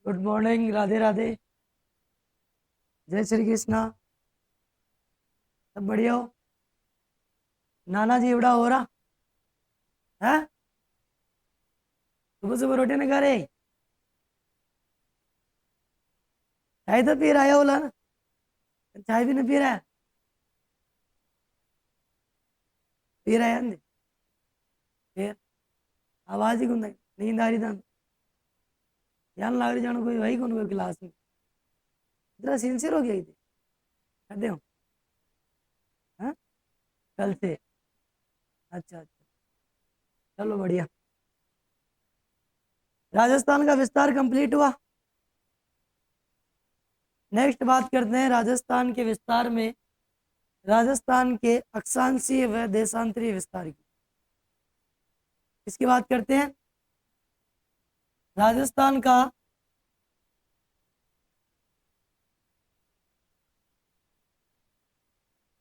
Good morning, Radhe Radhe, जय श्री कृष्णा। सब बढ़िया हो? नाना जी एवड़ा हो रहा है? सुबह सुबह रोटी नहीं खा रहे? चाय तो पी रहा है बोला ना। चाय भी नहीं पी रहा है? पी रहा है फिर आवाज ही कौन? नींद आ रही था? ध्यान लाग रही जानो कोई वही कौन कोई क्लास में इतना सिंसियर हो गई थी? कहते हो? हाँ, कल से? अच्छा अच्छा, चलो बढ़िया। राजस्थान का विस्तार कंप्लीट हुआ। नेक्स्ट बात करते हैं राजस्थान के विस्तार में, राजस्थान के अक्षांशीय व देशांतरीय विस्तार की। इसकी बात करते हैं। राजस्थान का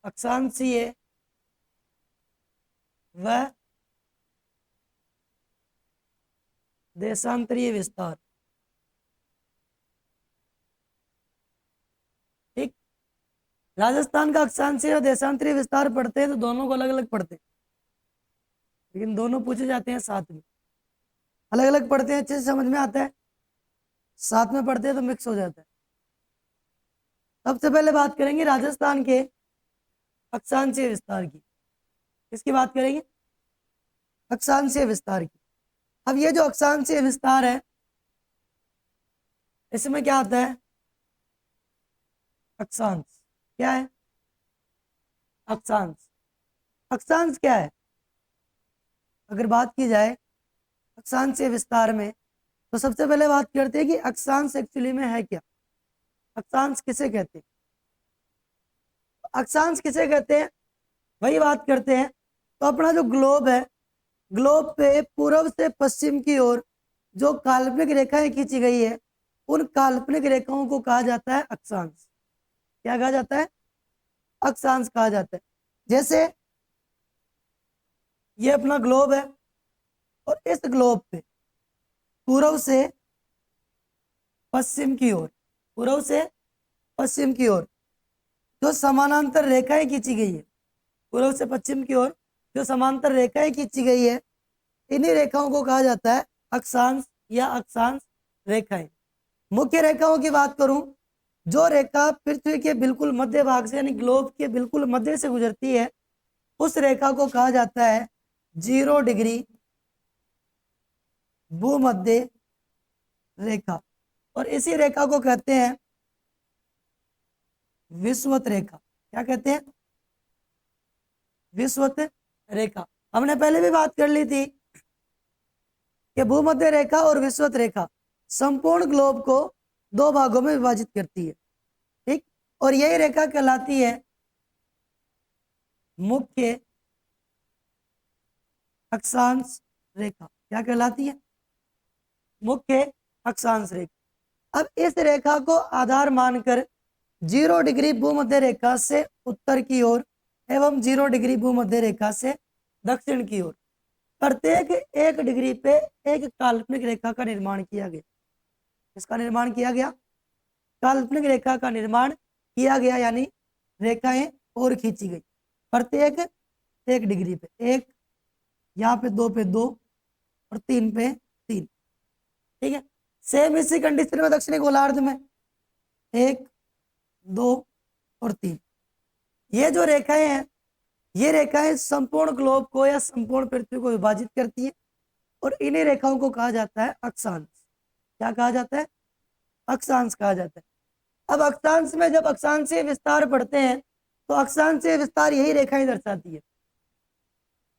अक्षांशीय व देशांतरीय विस्तार। ठीक। राजस्थान का अक्षांशीय और देशांतरीय विस्तार पढ़ते हैं तो दोनों को अलग अलग पढ़ते हैं, लेकिन दोनों पूछे जाते हैं साथ में। अलग अलग पढ़ते हैं अच्छे से समझ में आता है, साथ में पढ़ते हैं तो मिक्स हो जाता है। सबसे पहले बात करेंगे राजस्थान के अक्षांशीय विस्तार की। किसकी बात करेंगे? अक्षांशीय विस्तार की। अब ये जो अक्षांशीय विस्तार है, इसमें क्या आता है? अक्षांश। क्या है? अक्षांश। अक्षांश क्या है? अगर बात की जाए अक्षांशीय विस्तार में, तो सबसे पहले बात करते हैं कि अक्षांश एक्चुअली में है क्या। अक्षांश किसे कहते हैं? अक्षांश किसे कहते हैं वही बात करते हैं। तो अपना जो ग्लोब है, ग्लोब पे पूर्व से पश्चिम की ओर जो काल्पनिक रेखाएं खींची गई है, उन काल्पनिक रेखाओं को कहा जाता है अक्षांश। क्या कहा जाता है? अक्षांश कहा जाता है। जैसे ये अपना ग्लोब है और इस ग्लोब पे पूर्व से पश्चिम की ओर, पूर्व से पश्चिम की ओर जो समानांतर रेखाएं खींची गई है, पूर्व से पश्चिम की ओर जो समांतर रेखाएं खींची गई है, इन्हीं रेखाओं को कहा जाता है अक्षांश या अक्षांश रेखाएं। मुख्य रेखाओं की बात करूं, जो रेखा पृथ्वी के बिल्कुल मध्य भाग से यानी ग्लोब के बिल्कुल मध्य से गुजरती है, उस रेखा को कहा जाता है 0 डिग्री भूमध्य रेखा, और इसी रेखा को कहते हैं विषुवत रेखा। क्या कहते हैं? विषुवत रेखा। हमने पहले भी बात कर ली थी कि भूमध्य रेखा और विषुवत रेखा संपूर्ण ग्लोब को दो भागों में विभाजित करती है। ठीक। और यही रेखा कहलाती है मुख्य अक्षांश रेखा। क्या कहलाती है? मुख्य अक्षांश रेखा। अब इस रेखा को आधार मानकर 0 डिग्री भूमध्य रेखा से उत्तर की ओर एवं 0 डिग्री भूमध्य रेखा से दक्षिण की ओर प्रत्येक 1 डिग्री पे एक काल्पनिक रेखा का निर्माण किया गया। इसका निर्माण किया गया, काल्पनिक रेखा का निर्माण किया गया, यानी रेखाएं और खींची गई प्रत्येक 1 डिग्री पे। एक यहाँ पे, 2 पे 2 और 3 पे 3। ठीक है। सेम इसी कंडीशन में दक्षिणी गोलार्ध में 1, 2 और 3। ये जो रेखाएं हैं, ये रेखाएं संपूर्ण ग्लोब को या संपूर्ण पृथ्वी को विभाजित करती है, और इन्हीं रेखाओं को कहा जाता है अक्षांश। क्या कहा जाता है? अक्षांश कहा जाता है। अब अक्षांश में जब अक्षांशीय विस्तार पढ़ते हैं, तो अक्षांशीय विस्तार यही रेखाएं दर्शाती है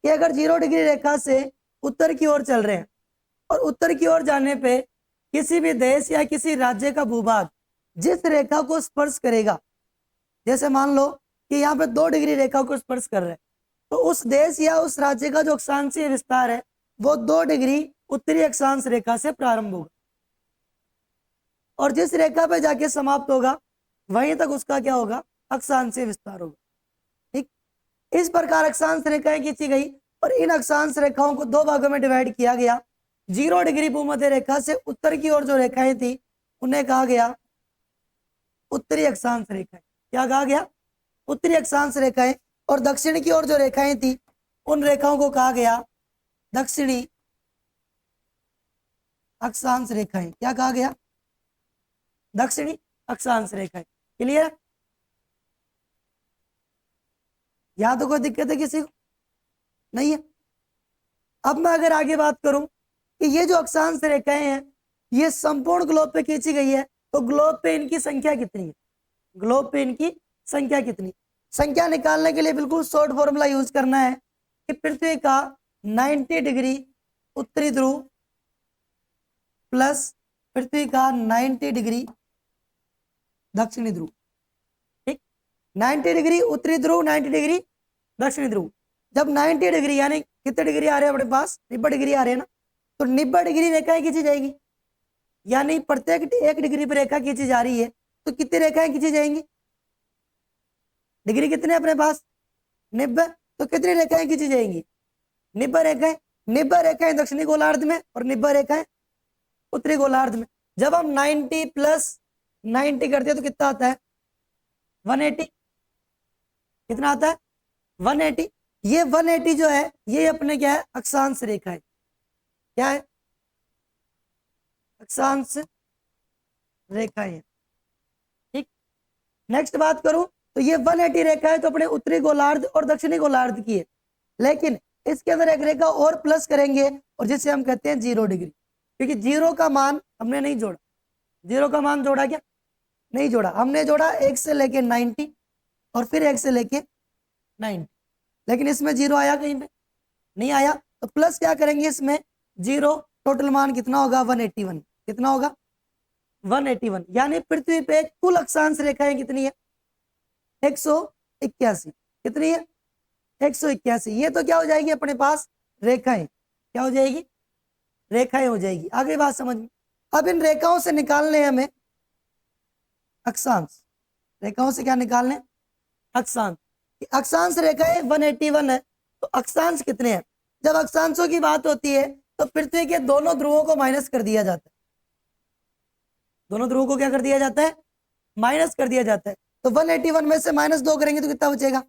कि अगर 0 डिग्री रेखा से उत्तर की ओर चल रहे हैं, और उत्तर की ओर जाने पे किसी भी देश या किसी राज्य का भूभाग जिस रेखा को स्पर्श करेगा, जैसे मान लो कि यहाँ पे 2 डिग्री रेखा को स्पर्श कर रहे हैं, तो उस देश या उस राज्य का जो अक्षांशीय विस्तार है वो 2 डिग्री उत्तरी अक्षांश रेखा से प्रारंभ होगा, और जिस रेखा पे जाके समाप्त होगा वहीं तक उसका क्या होगा? अक्षांशीय विस्तार होगा। ठीक। इस प्रकार अक्षांश रेखाएं खींची गई, और इन अक्षांश रेखाओं को 2 भागों में डिवाइड किया गया। 0 डिग्री भूमध्य रेखा से उत्तर की ओर जो रेखाएं थी उन्हें कहा गया उत्तरी अक्षांश रेखाएं। क्या कहा गया? उत्तरी अक्षांश रेखाएं। और दक्षिण की ओर जो रेखाएं थी उन रेखाओं को कहा गया दक्षिणी अक्षांश रेखाएं। क्या कहा गया? दक्षिणी अक्षांश रेखाएं। क्लियर? यहां तो कोई दिक्कत है किसी को? नहीं है। अब मैं अगर आगे बात करूं कि ये जो अक्षांश रेखाएं हैं ये संपूर्ण ग्लोब पे खींची गई है, तो ग्लोब पे इनकी संख्या कितनी है? ग्लोब पे इनकी संख्या कितनी? संख्या निकालने के लिए बिल्कुल शॉर्ट फॉर्मूला यूज करना है कि पृथ्वी का 90 डिग्री उत्तरी ध्रुव प्लस पृथ्वी का 90 डिग्री दक्षिणी ध्रुव। ठीक, 90 डिग्री उत्तरी ध्रुव, 90 डिग्री दक्षिणी ध्रुव। जब 90 डिग्री यानी कितने डिग्री आ रहे हैं अपने पास? 90 डिग्री आ रहे हैं ना, तो 90 डिग्री रेखाएं खींची जाएगी, यानी प्रत्येक 1 डिग्री पर रेखा खींची जा रही है, तो कितनी रेखाएं खींची जाएंगी? डिग्री कितने अपने पास? 90, तो कितनी रेखाएं खींची जाएंगी? 90 रेखाएं। 90 रेखाएं दक्षिणी गोलार्ध में और 90 रेखाएं उत्तरी गोलार्ध में। जब हम 90 प्लस 90 करते हैं तो कितना आता है? 180। कितना आता है? 180। ये 180 जो है ये अपने क्या है? अक्षांश रेखा है। क्या है? अक्षांश रेखा है। ठीक, नेक्स्ट बात करूं तो ये 180 रेखा है तो अपने उत्तरी गोलार्ध और दक्षिणी गोलार्ध की है, लेकिन इसके अंदर एक रेखा और प्लस करेंगे और जिसे हम कहते हैं 0 डिग्री, क्योंकि 0 का मान हमने नहीं जोड़ा। 0 का मान जोड़ा क्या? नहीं जोड़ा। हमने जोड़ा 1 से लेके 90 और फिर 1 से लेके 90, लेकिन इसमें 0 आया कहीं पे? नहीं आया। तो प्लस क्या करेंगे इसमें? 0। टोटल मान कितना होगा? 181। कितना होगा? 181। यानी पृथ्वी पे कुल अक्षांश रेखाएं कितनी है? 181। कितनी है? 181। ये तो क्या हो जाएगी अपने पास? रेखाएं। क्या हो जाएगी? रेखाएं हो जाएगी। आगे बात समझ में। अब इन रेखाओं से निकालने हमें अक्षांश। रेखाओं से क्या निकालने? अक्षांश। अक्षांश रेखाएं 181 है, तो अक्षांश कितने हैं? जब अक्षांशों की बात होती है तो पृथ्वी के दोनों ध्रुवों को माइनस कर दिया जाता है। दोनों ध्रुवों को क्या कर दिया जाता है? माइनस कर दिया जाता है। तो 181 में से -2 करेंगे तो कितना बचेगा?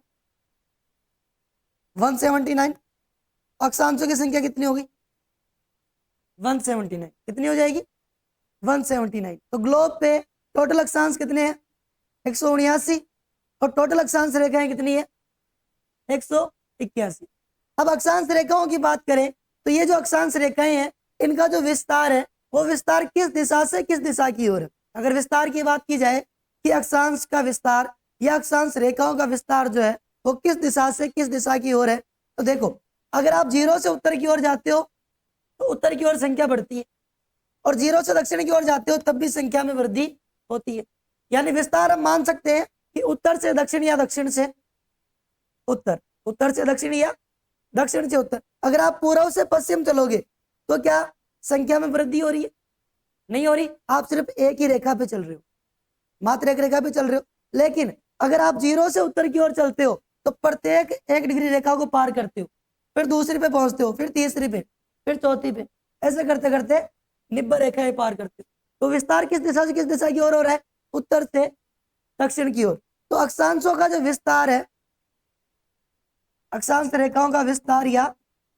179। अक्षांशों की संख्या कितनी होगी? 179। कितनी हो जाएगी? 179। तो ग्लोब पे टोटल अक्षांश कितने हैं? 179। और टोटल अक्षांश रेखाएं कितनी है? 181। अब अक्षांश रेखाओं की बात करें तो ये जो अक्षांश रेखाएं हैं इनका जो विस्तार है वो विस्तार किस दिशा से किस दिशा की ओर है? अगर विस्तार की बात की जाए कि अक्षांश का विस्तार या अक्षांश रेखाओं का विस्तार जो है वो किस दिशा से किस दिशा की ओर है, तो देखो अगर आप 0 से उत्तर की ओर जाते हो तो उत्तर की ओर संख्या बढ़ती है, और 0 से दक्षिण की ओर जाते हो तब भी संख्या में वृद्धि होती है। यानी विस्तार हम मान सकते हैं कि उत्तर से दक्षिण या दक्षिण से उत्तर, उत्तर से दक्षिण या दक्षिण से उत्तर। अगर आप पूर्व से पश्चिम चलोगे तो क्या संख्या में वृद्धि हो रही है? नहीं हो रही। आप सिर्फ एक ही रेखा पे चल रहे हो, मात्र एक रेखा पे चल रहे हो। लेकिन अगर आप 0 से उत्तर की ओर चलते हो तो प्रत्येक 1 डिग्री रेखा को पार करते हो, फिर दूसरी पे पहुंचते हो, फिर तीसरी पे, फिर चौथी पे, ऐसे करते करते 90 रेखाएं पार करते हो। तो विस्तार किस दिशा से किस दिशा की ओर हो रहा है? उत्तर से दक्षिण की ओर। तो अक्षांशों का जो विस्तार है, अक्षांश रेखाओं का विस्तार या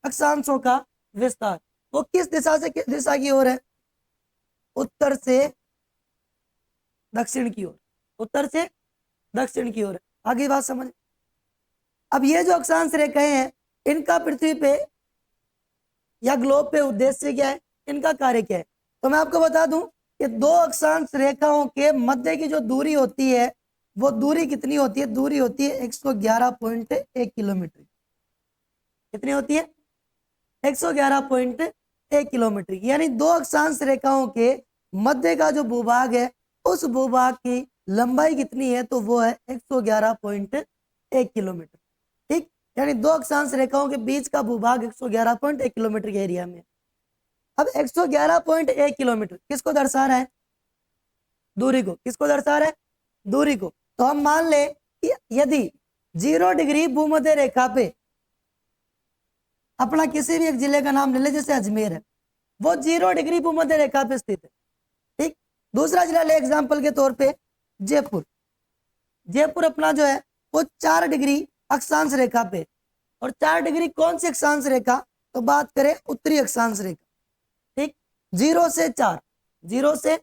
अक्षांशों का विस्तार, वो किस दिशा से किस दिशा की ओर है? उत्तर से दक्षिण की ओर। उत्तर से दक्षिण की ओर। आगे बात समझ। अब ये जो अक्षांश रेखाएं हैं इनका पृथ्वी पे या ग्लोब पे उद्देश्य क्या है? इनका कार्य क्या है? तो मैं आपको बता दूं कि दो अक्षांश रेखाओं के मध्य की जो दूरी होती है वो दूरी कितनी होती है? दूरी होती है 111.1 किलोमीटर। कितनी होती है? 111.1 किलोमीटर। यानी दो अक्षांश रेखाओं के मध्य का जो भूभाग है उस भूभाग की लंबाई कितनी है? तो वो है 111.1 किलोमीटर। ठीक, यानी दो अक्षांश रेखाओं के बीच का भूभाग 111.1 किलोमीटर के एरिया में। अब 111.1 किलोमीटर किसको दर्शा रहा है? दूरी को। किसको दर्शा रहा है? दूरी को। तो हम मान ले कि यदि 0 डिग्री भूमध्य रेखा पे, अपना किसी भी एक जिले का नाम ले ले, जैसे अजमेर है, वो 0 डिग्री भूमध्य रेखा पे स्थित है। ठीक, दूसरा जिला ले एग्जाम्पल के तौर पे जयपुर। जयपुर अपना जो है वो 4 डिग्री अक्षांश रेखा पे, और 4 डिग्री कौन सी अक्षांश रेखा, तो बात करें उत्तरी अक्षांश रेखा। ठीक, 0 से 4, 0 से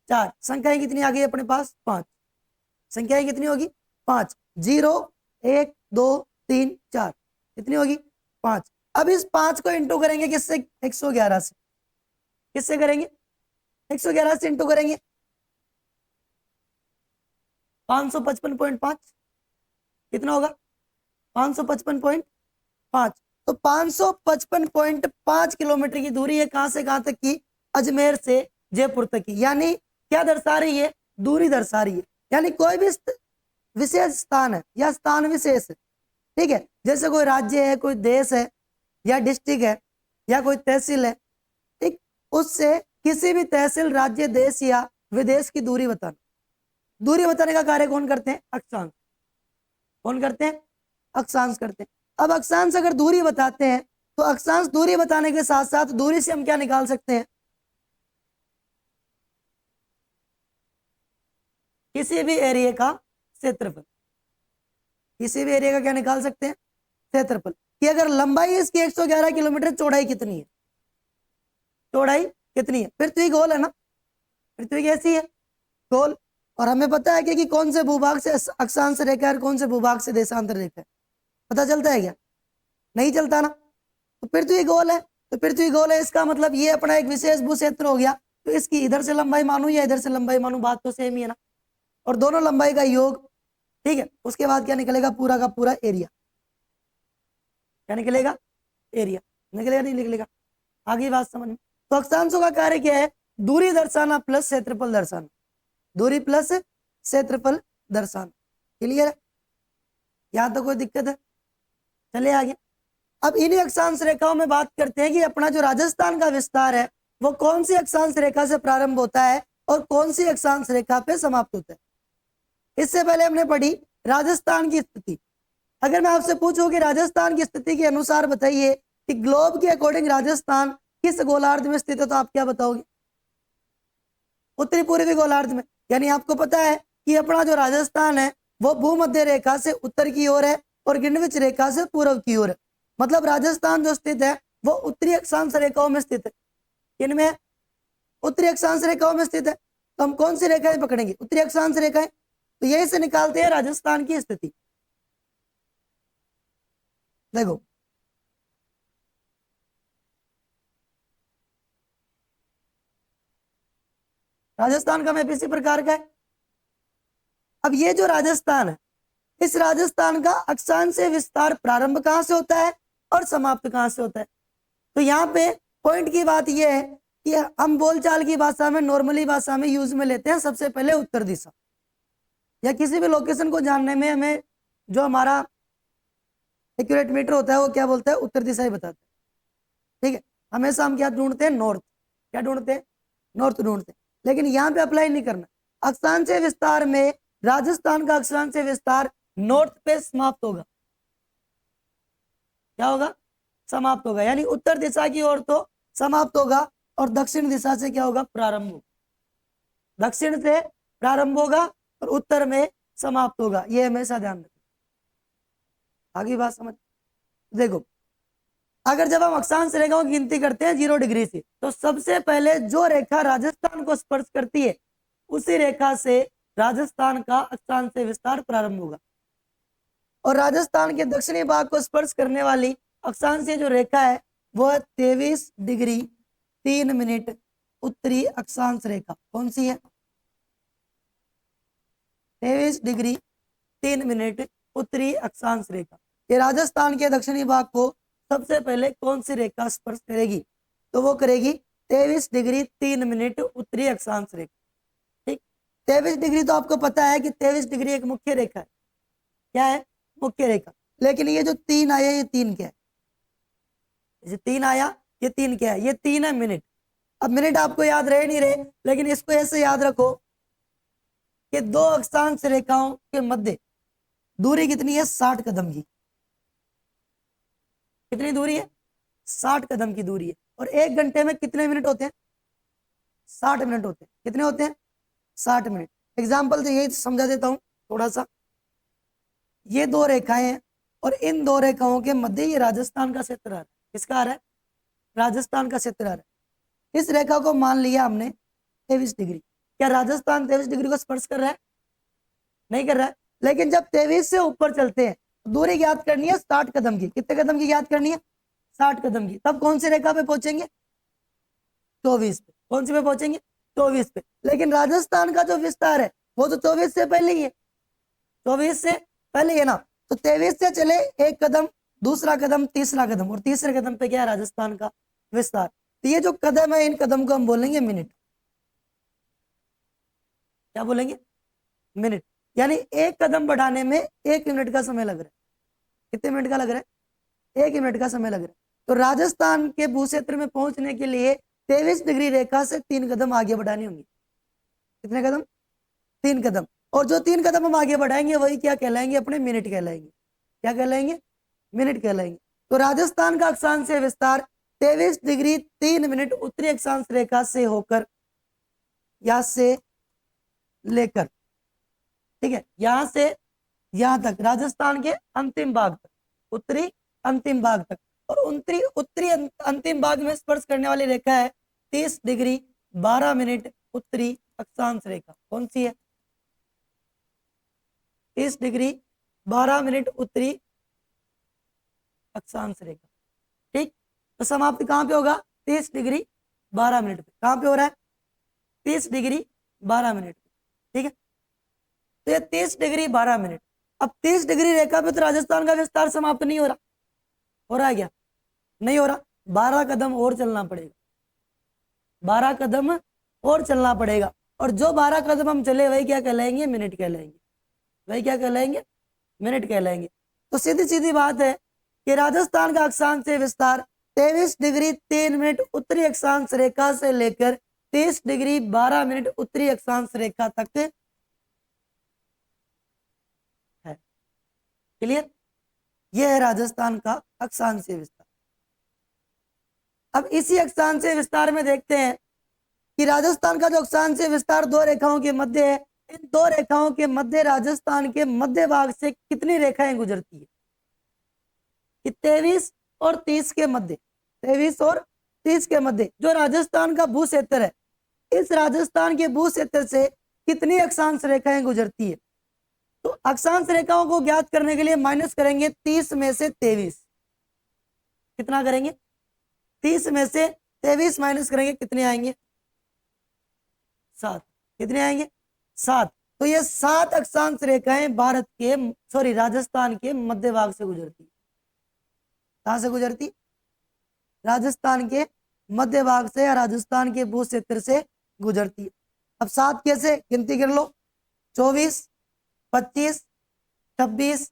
4 संख्याएं कितनी आ गई अपने पास, 5 संख्याएं कितनी होगी, 5, 0 1 2 3 4 कितनी होगी, 5। अब इस 5 को इंटू करेंगे किससे, 111 से। किससे करेंगे, 111 से इंटू करेंगे, 555.5 कितना होगा, 555.5। तो 555.5 किलोमीटर की दूरी है कहां से कहां तक की, अजमेर से जयपुर तक की। यानी क्या दर्शा रही है, दूरी दर्शा रही है। यानी कोई भी विशेष स्थान है या स्थान विशेष है, ठीक है, जैसे कोई राज्य है, कोई देश है, या डिस्ट्रिक्ट है, या कोई तहसील है, ठीक, उससे किसी भी तहसील, राज्य, देश या विदेश की दूरी बताना। दूरी बताने का कार्य कौन करते हैं, अक्षांश। कौन करते हैं, अक्षांश करते हैं। अब अक्षांश अगर दूरी बताते हैं तो अक्षांश दूरी बताने के साथ साथ दूरी से हम क्या निकाल सकते हैं, किसी भी एरिया का क्षेत्रफल। किसी भी एरिया का क्या निकाल सकते हैं, क्षेत्रफल। कि अगर लंबाई इसकी 111 किलोमीटर, चौड़ाई कितनी है, चौड़ाई कितनी है। पृथ्वी गोल है ना, पृथ्वी कैसी है, गोल। और हमें पता है कि कौन से भूभाग से अक्षांश रेखा है और कौन से भूभाग से देशांतर रेखा है, पता चलता है क्या, नहीं चलता ना। तो पृथ्वी गोल है, तो पृथ्वी गोल है, इसका मतलब ये अपना एक विशेष भू क्षेत्र हो गया। तो इसकी इधर से लंबाई मानू या इधर से लंबाई मानू, बात तो सेम ही है ना। और दोनों लंबाई का योग, ठीक है, उसके बाद क्या निकलेगा, पूरा का पूरा एरिया। क्या निकलेगा, एरिया। निकलेगा नहीं निकलेगा, आगे बात समझ में। तो अक्षांशों का कार्य क्या है, दूरी दर्शाना प्लस क्षेत्रफल दर्शाना, दूरी प्लस क्षेत्रफल दर्शाना। क्लियर है, यहां तो कोई दिक्कत है, चले आगे। अब इन्हीं अक्षांश रेखाओं में बात करते हैं कि अपना जो राजस्थान का विस्तार है वो कौन सी अक्षांश रेखा से प्रारंभ होता है और कौन सी अक्षांश रेखा पे समाप्त होता है। इससे पहले हमने पढ़ी राजस्थान की स्थिति। अगर मैं आपसे पूछूं कि राजस्थान की स्थिति के अनुसार बताइए कि ग्लोब के अकॉर्डिंग राजस्थान किस गोलार्ध में स्थित है, तो आप क्या बताओगे, उत्तरी पूर्वी गोलार्ध में। यानी आपको पता है कि अपना जो राजस्थान है वो भूमध्य रेखा से उत्तर की ओर है और ग्रीनविच रेखा से पूर्व की ओर है। मतलब राजस्थान जो स्थित है वो उत्तरी अक्षांश रेखाओं में स्थित है। इनमें उत्तरी अक्षांश रेखाओं में स्थित है। तो हम कौन सी रेखाएं पकड़ेंगे, उत्तरी अक्षांश रेखाएं। तो यही से निकालते हैं राजस्थान की स्थिति। देखो राजस्थान का मैप इसी प्रकार का है। अब ये जो राजस्थान है, इस राजस्थान का अक्षांश विस्तार प्रारंभ कहां से होता है और समाप्त कहां से होता है। तो यहाँ पे पॉइंट की बात यह है कि हम बोलचाल की भाषा में, नॉर्मली भाषा में यूज में लेते हैं सबसे पहले उत्तर दिशा। या किसी भी लोकेशन को जानने में हमें जो हमारा एक्यूरेट मीटर होता है वो क्या बोलता है, उत्तर दिशा ही बताता है। ठीक है, हमेशा हम क्या ढूंढते हैं, नॉर्थ। क्या ढूंढते हैं, नॉर्थ ढूंढते हैं। लेकिन यहाँ पे अप्लाई नहीं करना। अक्षांश विस्तार में राजस्थान का अक्षांश विस्तार नॉर्थ पे समाप्त होगा। क्या होगा, समाप्त होगा। यानी उत्तर दिशा की ओर तो समाप्त होगा और दक्षिण दिशा से क्या होगा, प्रारंभ होगा। दक्षिण से प्रारंभ होगा और उत्तर में समाप्त होगा। ये हमेशा ध्यान रखें। आगे बात समझ। देखो अगर जब हम अक्षांश रेखाओं की गिनती करते हैं 0 डिग्री से, तो सबसे पहले जो रेखा राजस्थान को स्पर्श करती है उसी रेखा से राजस्थान का अक्षांश विस्तार प्रारंभ होगा। और राजस्थान के दक्षिणी भाग को स्पर्श करने वाली अक्षांशीय जो रेखा है वो है 23 डिग्री 3 मिनट उत्तरी अक्षांश रेखा। कौन सी है, 23 डिग्री 3 मिनट उत्तरी अक्षांश रेखा। ये राजस्थान के दक्षिणी भाग को सबसे पहले कौन सी रेखा स्पर्श करेगी, तो वो करेगी 23 डिग्री 3 मिनट उत्तरी अक्षांश रेखा। ठीक, 23 डिग्री तो आपको पता है कि 23 डिग्री एक मुख्य रेखा है। क्या है, मुख्य रेखा। लेकिन ये जो 3 आया ये 3 क्या है, ये 3 आया ये 3 क्या है, ये 3 है मिनट। अब मिनट आपको याद रहे नहीं रहे, लेकिन इसको ऐसे याद रखो कि दो अक्षांश रेखाओं के मध्य दूरी कितनी है, 60 कदम की। कितनी दूरी है, 60 कदम की दूरी है। और 1 घंटे में कितने मिनट होते हैं, 60 मिनट होते हैं। कितने होते हैं, 60 मिनट। एग्जाम्पल से यही समझा देता हूँ थोड़ा सा। ये दो रेखाएं हैं और इन दो रेखाओं के मध्य ये राजस्थान का क्षेत्र आ रहा है। किसका आ रहा है? राजस्थान का क्षेत्र आ रहा है। इस रेखा को मान लिया हमने 23 डिग्री। क्या राजस्थान 23 डिग्री को स्पर्श कर रहा है? नहीं कर रहा है। लेकिन जब 23 से ऊपर चलते हैं, दूरी ज्ञात करनी है 60 कदम की। कितने कदम की ज्ञात करनी है? 60 कदम की। तब कौन सी रेखा पे पहुंचेंगे? 24 पे। कौन सी पे पहुंचेंगे? 24 पे। लेकिन राजस्थान का जो विस्तार है वो तो 24 से पहले ही है। 24 से पहले है ना। तो 23 से चले एक कदम, दूसरा कदम, तीसरा कदम, और तीसरे कदम पे क्या है? राजस्थान का विस्तार। तो ये जो कदम है, इन कदम को हम बोलेंगे मिनट। क्या बोलेंगे? मिनट। यानी एक कदम बढ़ाने में 1 मिनट का समय लग रहा है। कितने मिनट का लग रहा है? 1 मिनट का समय लग रहा है। तो राजस्थान के भूक्षेत्र में पहुंचने के लिए 23 डिग्री रेखा से 3 कदम आगे बढ़ानी होंगी। कितने कदम? 3 कदम। और जो 3 कदम हम आगे बढ़ाएंगे वही क्या कहलाएंगे? अपने मिनट कहलाएंगे। क्या कहलाएंगे? मिनट कहलाएंगे। तो राजस्थान का अक्षांश विस्तार 23 डिग्री 3 मिनट उत्तरी अक्षांश रेखा से होकर यहां से लेकर, ठीक है, यहां से यहां तक, राजस्थान के अंतिम भाग तक, उत्तरी अंतिम भाग तक। और उत्तरी अंतिम भाग में स्पर्श करने वाली रेखा है 30 डिग्री 12 मिनट उत्तरी अक्षांश रेखा। कौन सी है? 30 डिग्री 12 मिनट उत्तरी अक्षांश रेखा। ठीक। तो समाप्ति कहां पे होगा? 30 डिग्री 12 मिनट पे। कहां पे हो रहा है? 30 डिग्री 12 मिनट पे। ठीक है। तो ये 30 डिग्री 12 मिनट। अब 30 डिग्री रेखा पे तो राजस्थान का विस्तार समाप्त नहीं हो रहा। हो रहा है क्या? नहीं हो रहा। 12 कदम और चलना पड़ेगा। 12 कदम और चलना पड़ेगा। और जो 12 कदम हम चले वही क्या कहलाएंगे? मिनट कहलाएंगे। वही क्या कहलाएंगे? मिनट कहलाएंगे। तो सीधी सीधी बात है कि राजस्थान का अक्षांश विस्तार 23 डिग्री 3 मिनट उत्तरी अक्षांश रेखा से लेकर 30 डिग्री 12 मिनट उत्तरी अक्षांश रेखा तक है। क्लियर? यह है राजस्थान का अक्षांश विस्तार। अब इसी अक्षांश विस्तार में देखते हैं कि राजस्थान का जो अक्षांश विस्तार दो रेखाओं के मध्य है, इन दो रेखाओं के मध्य राजस्थान के मध्य भाग से कितनी रेखाएं गुजरती है? कि 23 और 30 के मध्य, 23 और 30 के मध्य जो राजस्थान का भू क्षेत्र है, इस राजस्थान के भू क्षेत्र से कितनी अक्षांश रेखाएं गुजरती है? तो अक्षांश रेखाओं को ज्ञात करने के लिए माइनस करेंगे 30 में से 23। कितना करेंगे? 30 में से 23 माइनस करेंगे, कितने आएंगे? 7। कितने आएंगे? 7। तो ये 7 अक्षांश रेखाएं भारत के, सॉरी, राजस्थान के मध्य भाग से गुजरती। कहां से गुजरती? राजस्थान के मध्य भाग से या राजस्थान के भू क्षेत्र से गुजरती। अब 7 कैसे गिनती कर लो? 24, 25, 26,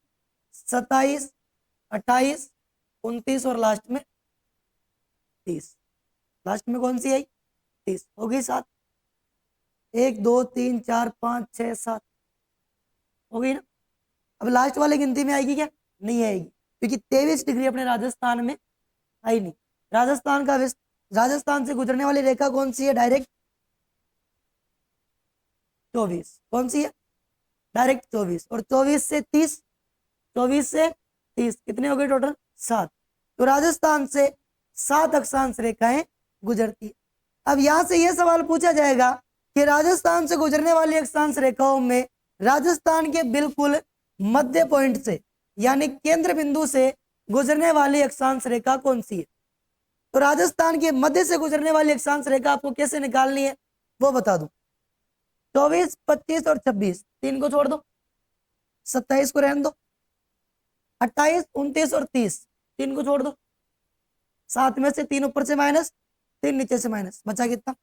27, 28, 29 और लास्ट में 30। लास्ट में कौन सी आई? 30। हो गई 7। 1 2 3 4 5 6 7 हो गई ना। अब लास्ट वाली गिनती में आएगी क्या? नहीं आएगी, क्योंकि 23 डिग्री अपने राजस्थान में आई नहीं। राजस्थान से गुजरने वाली रेखा कौन सी है? डायरेक्ट 24। कौन सी है? डायरेक्ट 24। और 24 से 30, 24 से 30 कितने हो गए टोटल? 7। तो राजस्थान से 7 अक्षांश रेखाएं गुजरती। अब यहां से यह सवाल पूछा जाएगा कि राजस्थान से गुजरने वाली अक्षांश रेखाओं में राजस्थान के बिल्कुल मध्य पॉइंट से, यानी केंद्र बिंदु से गुजरने वाली अक्षांश रेखा कौन सी है? तो राजस्थान के मध्य से गुजरने वाली अक्षांश रेखा आपको कैसे निकालनी है वो बता दूं। 24, 25 और 26 तीन को छोड़ दो, 27 को रहने दो, 28, 29 और 30 तीन को छोड़ दो, 7 में से 3 ऊपर से माइनस, 3 नीचे से माइनस, बचा कितना?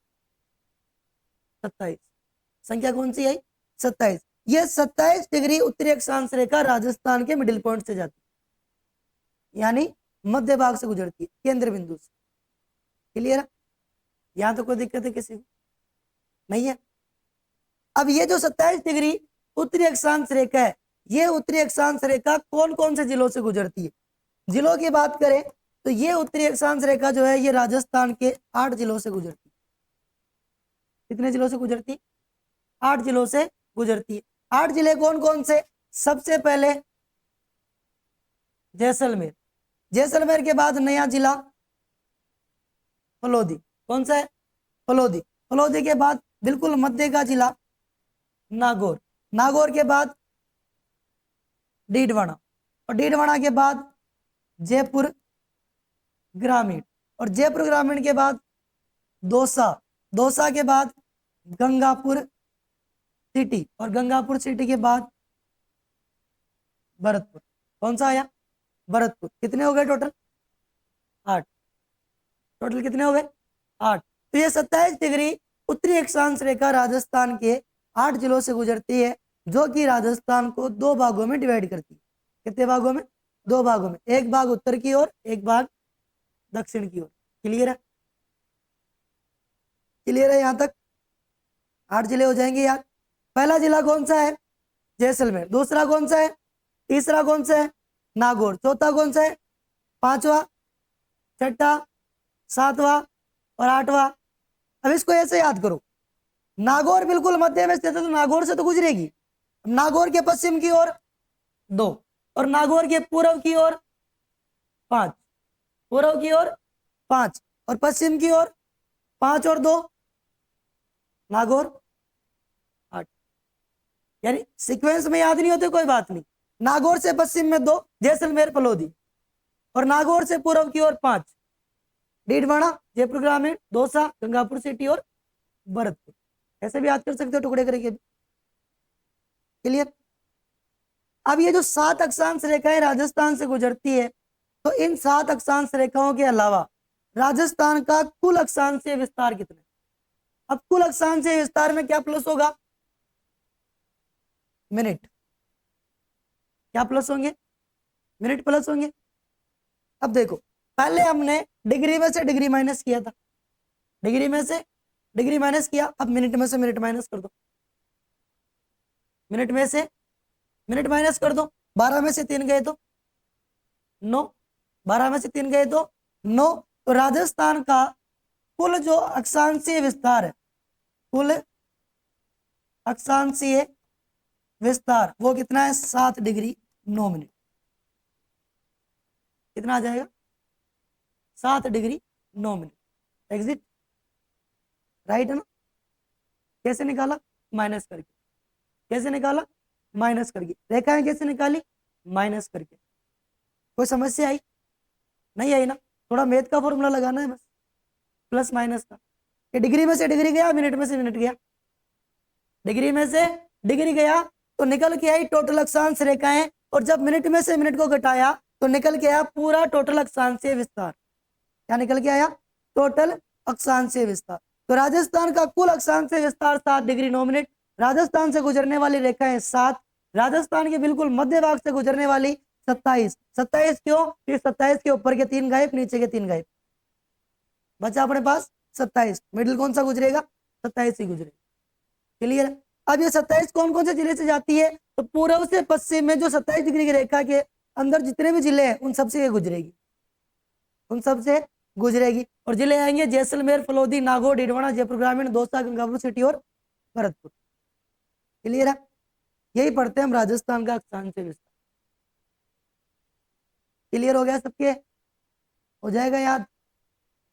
27। संख्या कौन सी आई? 27। यह 27 डिग्री उत्तरी अक्षांश रेखा राजस्थान के मिडिल पॉइंट से जाती है, यानी मध्य भाग से गुजरती है, केंद्र बिंदु से। क्लियर है? यहां तो कोई दिक्कत है किसी को? नहीं है। अब ये जो 27 डिग्री उत्तरी अक्षांश रेखा है, ये उत्तरी अक्षांश रेखा कौन कौन से जिलों से गुजरती है? जिलों की बात करें तो ये उत्तरी अक्षांश रेखा जो है ये राजस्थान के 8 जिलों से गुजरती है। कितने जिलों से गुजरती? 8 जिलों से गुजरती है। 8 जिले कौन कौन से? सबसे पहले जैसलमेर, जैसलमेर के बाद नया जिला फलोदी। कौन सा है? फलोदी। फलोदी के बाद बिल्कुल मध्य का जिला नागौर। नागौर के बाद डीडवाना, और डीडवाना के बाद जयपुर ग्रामीण, और जयपुर ग्रामीण के बाद दौसा। दौसा के बाद गंगापुर सिटी, और गंगापुर सिटी के बाद भरतपुर। कौन सा आया? भरतपुर। कितने हो गए टोटल? 8। टोटल कितने हो गए? 8। तो ये 27 डिग्री उत्तरी अक्षांश रेखा राजस्थान के 8 जिलों से गुजरती है, जो कि राजस्थान को 2 भागों में डिवाइड करती है। कितने भागों में? 2 भागों में। एक भाग उत्तर की ओर, एक भाग दक्षिण की ओर। क्लियर है? क्लियर है? यहां तक 8 जिले हो जाएंगे यार। पहला जिला कौन सा है? जैसलमेर। दूसरा कौन सा है? तीसरा कौन सा है? नागौर। चौथा कौन सा है? 5वां, छठा, 7वां और 8वां। अब इसको ऐसे याद करो, नागौर बिल्कुल मध्य में स्थित है, तो नागौर से तो गुजरेगी। नागौर के पश्चिम की ओर 2, और नागौर के पूर्व की ओर 5, पूर्व की ओर 5, और पश्चिम की ओर 5 और 2 नागौर 8। यानी सीक्वेंस में याद नहीं होते कोई बात नहीं। नागौर से पश्चिम में 2 जैसलमेर फलोदी, और नागौर से पूर्व की ओर 5 डीडवाना, जयपुर ग्रामीण, दौसा, गंगापुर सिटी और भरतपुर। ऐसे भी याद कर सकते हो टुकड़े करके। क्लियर? अब ये जो 7 अक्षांश रेखाएं राजस्थान से गुजरती है, तो इन 7 अक्षांश रेखाओं के अलावा राजस्थान का कुल अक्षांशीय विस्तार कितना है? अब कुल अक्षांशीय विस्तार में क्या प्लस होगा? मिनट। क्या प्लस होंगे? मिनट प्लस होंगे। अब देखो, पहले हमने डिग्री में से डिग्री माइनस किया था, डिग्री में से डिग्री माइनस किया। अब मिनट में से मिनट माइनस कर दो, मिनट में से मिनट माइनस कर दो। 12 में से 3 गए तो 9, 12 में से 3 गए तो 9। तो राजस्थान का कुल जो अक्षांशीय विस्तार है, कुल अक्षांशीय विस्तार वो कितना है? 7 डिग्री 9 मिनट। कितना आ जाएगा? 7 डिग्री 9 मिनट। एग्जिट राइट है ना? कैसे निकाला? माइनस करके। कैसे निकाला? माइनस करके। रेखाएं कैसे निकाली? माइनस करके। कोई समस्या आई? नहीं आई ना? थोड़ा मैथ का फॉर्मूला लगाना है बस, प्लस माइनस का। ये डिग्री में से डिग्री गया, मिनट में से मिनट गया। डिग्री में से डिग्री गया तो निकल के आई टोटल अक्षांश रेखाएं, और जब मिनट में से मिनट को घटाया तो निकल के आया पूरा टोटल अक्षांशीय विस्तार। क्या निकल के आया? टोटल अक्षांशीय विस्तार। तो राजस्थान का कुल अक्षांशीय विस्तार 7 डिग्री 9 मिनट। राजस्थान से गुजरने वाली रेखाएं 7, राजस्थान के बिल्कुल मध्य भाग से गुजरने वाली 27। 27 क्यों? 27 के ऊपर के 3 गायब, नीचे के 3 गायब, बचा अपने पास 27। मिडिल कौन सा गुजरेगा? 27 ही गुजरेगा। क्लियर? अब ये 27 कौन कौन से जिले से जाती है? तो पूर्व से पश्चिम में जो 27 डिग्री की रेखा के अंदर जितने भी जिले हैं उन सबसे ये गुजरेगी, उन सबसे गुजरेगी। और जिले आएंगे जैसलमेर, फलोदी, नागौर, डीडवाना, जयपुर ग्रामीण, दौसा, गंगापुर सिटी और भरतपुर। क्लियर है? यही पढ़ते हैं हम राजस्थान का अक्षांशीय विस्तार। क्लियर हो गया सबके? हो जाएगा याद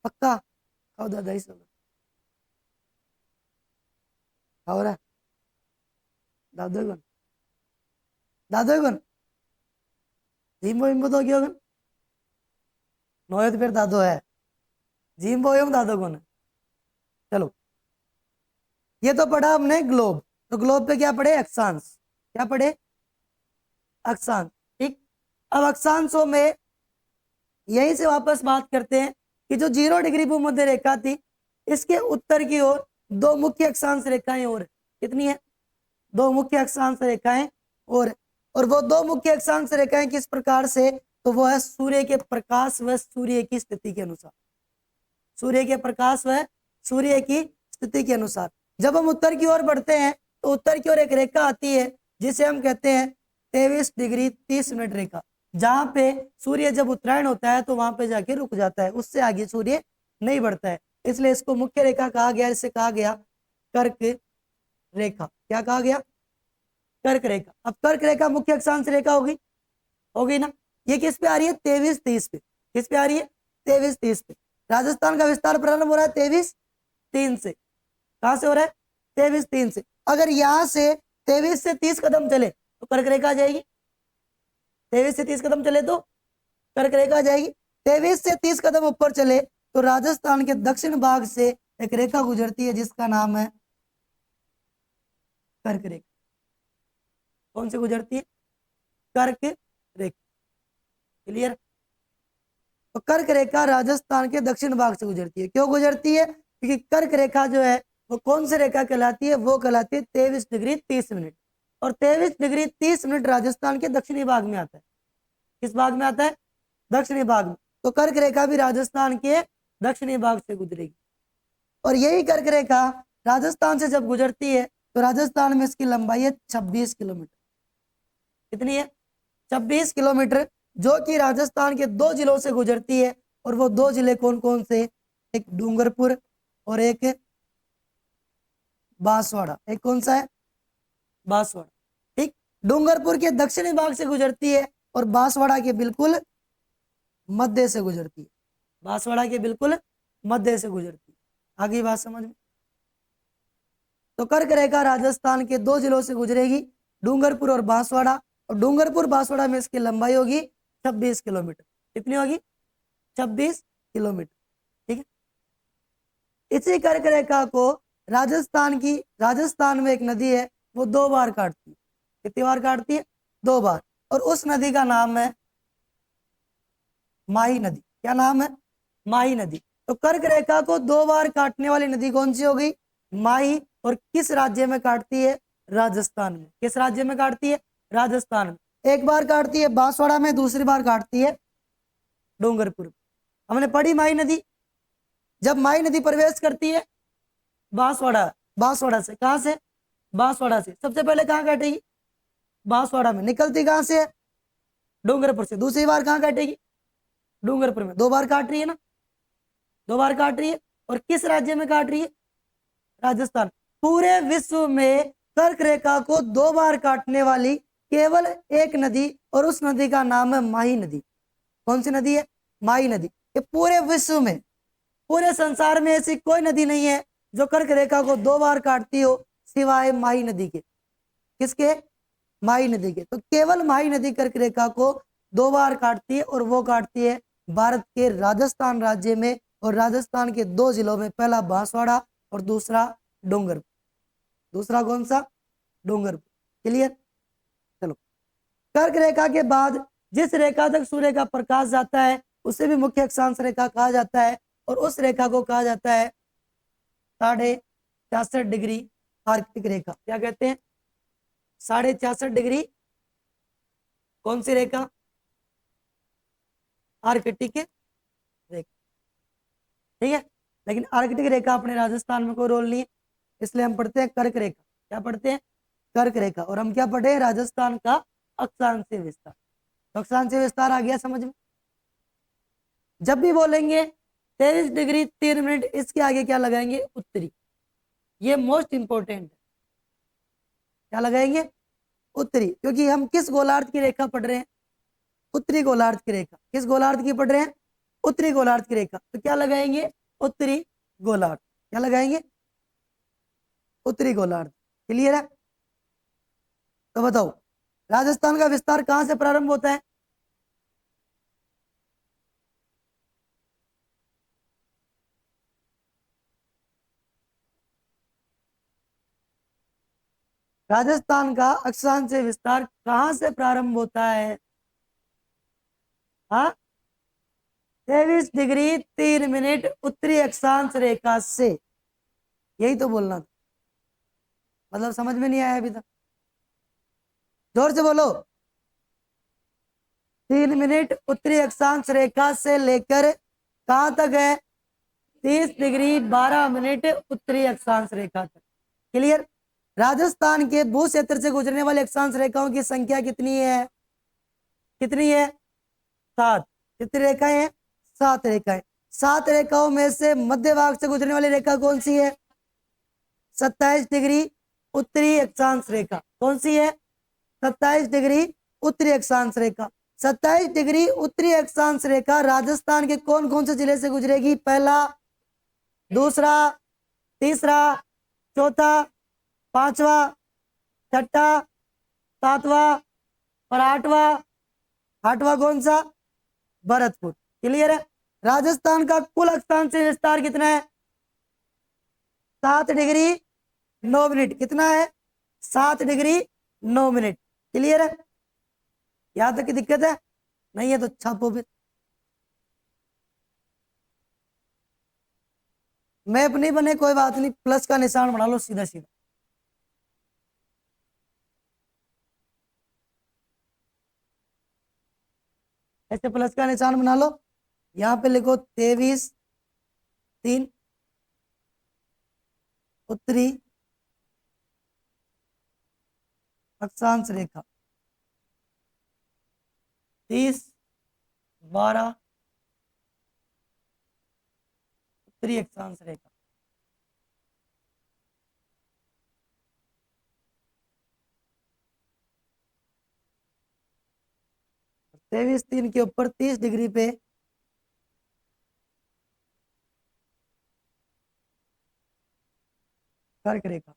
पक्का? खाओ दादा ही सब खाओ रहा दादो गुन दादो गुन जिम्बो इम्बो तो क्यों गुन नोए तो फिर दादो है, जिम्बो एवं दादो गुन। चलो, ये तो पढ़ा हमने ग्लोब। तो ग्लोब पे क्या पढ़े? अक्षांश। क्या पढ़े? अक्षांश। ठीक। अब अक्षांशों में यहीं से वापस बात करते हैं कि जो 0 डिग्री भूमध्य रेखा थी, इसके उत्तर की ओर 2 मुख्य अक्षांश रेखाएं और कितनी है? 2 मुख्य अक्षांश रेखाएं और वो 2 मुख्य अक्षांश रेखाएं किस प्रकार से? तो वो है सूर्य के प्रकाश व सूर्य की स्थिति के अनुसार। सूर्य के प्रकाश व सूर्य की स्थिति के अनुसार जब हम उत्तर की ओर बढ़ते हैं तो उत्तर की ओर एक रेखा आती है जिसे हम कहते हैं 23 डिग्री 30 मिनट रेखा, जहां पे सूर्य जब उत्तरायण होता है तो वहां पे जाके रुक जाता है, उससे आगे सूर्य नहीं बढ़ता है, इसलिए इसको मुख्य रेखा कहा गया। इसे कहा गया कर्क रेखा, क्या कहा गया, कर्क रेखा। अब कर्क रेखा मुख्य अक्षांश रेखा होगी ना, ये किस पे आ रही है, 23-30 पे। किस पे आ रही है, 23-30 पे। राजस्थान का विस्तार प्रारंभ हो रहा है 23-3 से। कहां से हो रहा है, 23-3 से। अगर यहां से 23 से 30 कदम चले तो कर्क रेखा आ जाएगी। 23 से 30 कदम चले तो कर्क रेखा आ जाएगी। 23 से 30 कदम ऊपर चले तो राजस्थान के दक्षिण भाग से एक रेखा गुजरती है जिसका नाम है कर्क रेखा। कौन सी गुजरती है, कर्क रेखा। क्लियर। तो कर्क रेखा राजस्थान के दक्षिण भाग से गुजरती है। क्यों गुजरती है, क्योंकि कर्क रेखा जो है वो कौन सी रेखा कहलाती है, वो कहलाती है 23 डिग्री 30 मिनट। और 23 डिग्री 30 मिनट राजस्थान के दक्षिणी भाग में आता है। किस भाग में आता है, दक्षिणी भाग में। तो कर्क रेखा भी राजस्थान के दक्षिणी भाग से गुजरेगी। और यही कर्क रेखा राजस्थान से जब गुजरती है तो राजस्थान में इसकी लंबाई है 26 किलोमीटर। कितनी है, 26 किलोमीटर, जो कि राजस्थान के 2 जिलों से गुजरती है। और वो 2 जिले कौन कौन से, एक डूंगरपुर और एक बांसवाड़ा। एक कौन सा है, बांसवाड़ा। ठीक, डूंगरपुर के दक्षिणी भाग से गुजरती है और बांसवाड़ा के बिल्कुल मध्य से गुजरती है। बांसवाड़ा के बिल्कुल मध्य से गुजरती है। आगे बात समझ में। तो कर्क रेखा राजस्थान के 2 जिलों से गुजरेगी, डूंगरपुर और बांसवाड़ा। और डूंगरपुर बांसवाड़ा में इसकी लंबाई होगी 26 किलोमीटर। कितनी होगी, 26 किलोमीटर। ठीक है। इसी कर्क रेखा को राजस्थान में एक नदी है, वो 2 बार काटती है। कितनी बार काटती है, 2 बार। और उस नदी का नाम है माही नदी। क्या नाम है, माही नदी। तो कर्क रेखा को 2 बार काटने वाली नदी कौन सी होगी, माही। और किस राज्य में काटती है, राजस्थान में। किस राज्य में काटती है, राजस्थान में। एक बार काटती है बांसवाड़ा में, दूसरी बार काटती है डूंगरपुर में। हमने पढ़ी माही नदी। जब माही नदी प्रवेश करती है बांसवाड़ा से, कहां से, बांसवाड़ा से सबसे पहले कहां काटेगी, बांसवाड़ा में। निकलती कहां से है, डूंगरपुर से। दूसरी बार कहां काटेगी, डूंगरपुर में। 2 बार काट रही है ना, 2 बार काट रही है। और किस राज्य में काट रही है, राजस्थान। पूरे विश्व में कर्क रेखा को 2 बार काटने वाली केवल एक नदी, और उस नदी का नाम है माही नदी। कौन सी नदी है, माही नदी। ये पूरे विश्व में, पूरे संसार में ऐसी कोई नदी नहीं है जो कर्क रेखा को 2 बार काटती हो, सिवाय माही नदी के। किसके, माही नदी के। तो केवल माही नदी कर्क रेखा को 2 बार काटती है, और वो काटती है भारत के राजस्थान राज्य में। और राजस्थान के 2 जिलों में, पहला बांसवाड़ा और दूसरा डूंगरपुर। दूसरा कौन सा, डूंगरपुर। क्लियर। चलो, कर्क रेखा के बाद जिस रेखा तक सूर्य का प्रकाश जाता है उसे भी मुख्य अक्षांश रेखा कहा जाता है। और उस रेखा को कहा जाता है 66.5 डिग्री आर्कटिक रेखा। क्या कहते हैं, 66.5 डिग्री। कौन सी रेखा, आर्कटिक रेखा। ठीक है। लेकिन आर्कटिक रेखा अपने राजस्थान में कोई रोल नहीं है, इसलिए हम पढ़ते हैं कर्क रेखा। क्या पढ़ते हैं, कर्क रेखा। और हम क्या पढ़े, राजस्थान का अक्षांशीय विस्तार। तो अक्षांशीय विस्तार आ गया समझ में। जब भी बोलेंगे 23 डिग्री 3 मिनट, इसके आगे क्या लगाएंगे, उत्तरी। ये मोस्ट इंपोर्टेंट है। क्या लगाएंगे, उत्तरी। क्योंकि हम किस गोलार्ध की रेखा पढ़ रहे हैं, उत्तरी गोलार्ध की रेखा। किस गोलार्ध की पढ़ रहे हैं, उत्तरी गोलार्ध की रेखा। तो क्या लगाएंगे, उत्तरी गोलार्ध। क्या लगाएंगे, उत्तरी गोलार्ध। क्लियर है। तो बताओ, राजस्थान का विस्तार कहां से प्रारंभ होता है, राजस्थान का अक्षांशीय विस्तार कहां से प्रारंभ होता है, हाँ, 23 डिग्री 3 मिनट उत्तरी अक्षांश रेखा से। यही तो बोलना था। मतलब समझ में नहीं आया अभी तक, जोर से बोलो। 3 मिनट उत्तरी अक्षांश रेखा से लेकर कहां तक है, 30 डिग्री 12 मिनट उत्तरी अक्षांश रेखा तक। क्लियर। राजस्थान के भू क्षेत्र से गुजरने वाली अक्षांश रेखाओं की संख्या कितनी है, कितनी है, 7। कितनी रेखाएं हैं, 7 रेखाएं। 7 रेखाओं में से मध्य भाग से गुजरने वाली रेखा कौन सी है, 27 डिग्री उत्तरी अक्षांश रेखा कौन सी है? 27 डिग्री उत्तरी अक्षांश रेखा। 27 डिग्री उत्तरी अक्षांश रेखा राजस्थान के कौन कौन से जिले से गुजरेगी? पहला, दूसरा, तीसरा, चौथा, पांचवा, छठा, सातवां और आठवां कौन सा? भरतपुर। क्लियर है? राजस्थान का कुल अक्षांश विस्तार कितना है? 7 डिग्री 9 मिनट। कितना है? 7 डिग्री 9 मिनट। क्लियर है? यहां तक की दिक्कत है? नहीं है तो छापो फिर। मैप नहीं बने कोई बात नहीं, प्लस का निशान बना लो सीधा सीधा। ऐसे प्लस का निशान बना लो। यहां पे लिखो 23/3 उत्तरी अक्षांश रेखा, 30/12 उत्तरी अक्षांश रेखा। तेईस तीन के ऊपर 30 डिग्री पे कर्क रेखा।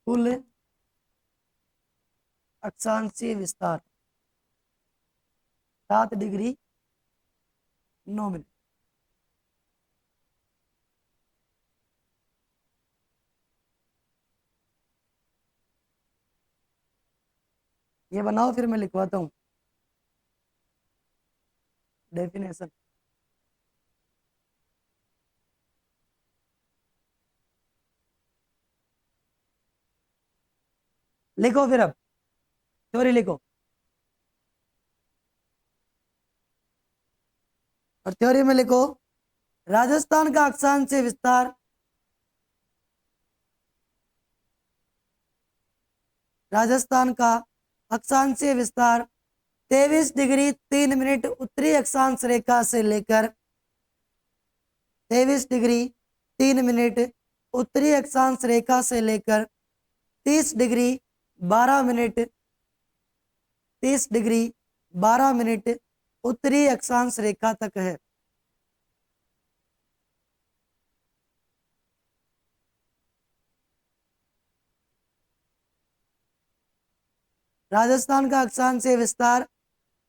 कुल अक्षांशीय विस्तार 7 डिग्री 9 मिनट। ये बनाओ फिर मैं लिखवाता हूँ डेफिनेशन। लिखो फिर अब थ्योरी लिखो और थ्योरी में लिखो राजस्थान का अक्षांशीय विस्तार राजस्थान का अक्षांशीय विस्तार 23 डिग्री 3 मिनट उत्तरी अक्षांश रेखा से लेकर 23 डिग्री 3 मिनट उत्तरी अक्षांश रेखा से लेकर 30 डिग्री 12 मिनट 30 डिग्री 12 मिनट उत्तरी अक्षांश रेखा तक है। राजस्थान का अक्षांशीय विस्तार